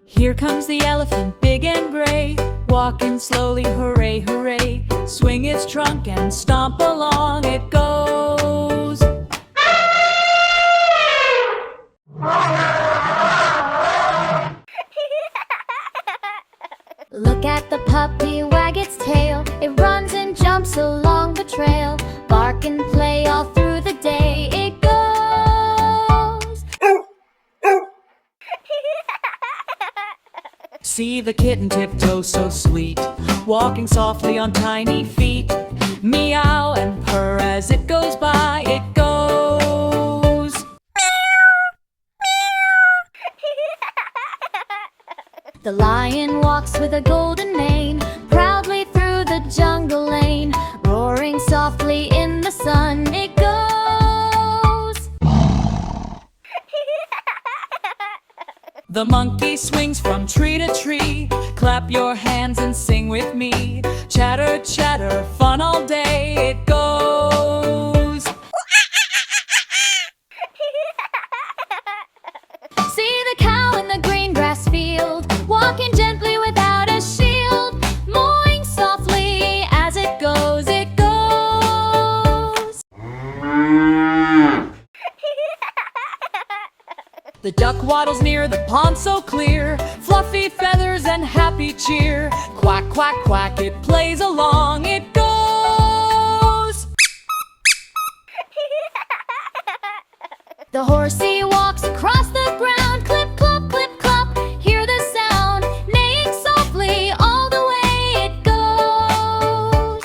Here comes the elephant, big and gray, walking slowly, hooray, hooray. Swing its trunk and stomp along it goes. Look at the puppy wag its tail. It runs and jumps along the trail. Bark and play all through the day. It goes. See the kitten tiptoe so sweet, walking softly on tiny feet. Meow and purr as it goes by. It goes. The lion walks with a golden mane, proudly through the jungle lane, roaring softly in the sun. It goes. The monkey swings from tree to tree. Clap your hands and sing with me. Chatter, chatter, fun all day. It goes. See the cow in the green grass field, walking gently without a shield, mooing softly as it goes. It goes. The duck waddles near the pond so clear, fluffy feathers and happy cheer. Quack, quack, quack, it plays along. It goes. The horsey walks across the ground, clip, clop, clip, clop, hear the sound, neighing softly all the way. It goes.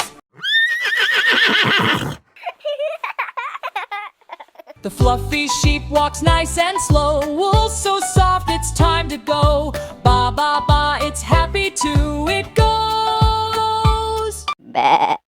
The fluffy sheep walks nice and slow, wool so soft it's time to go. Ba, ba, ba, it's happy too. It goes. Bah.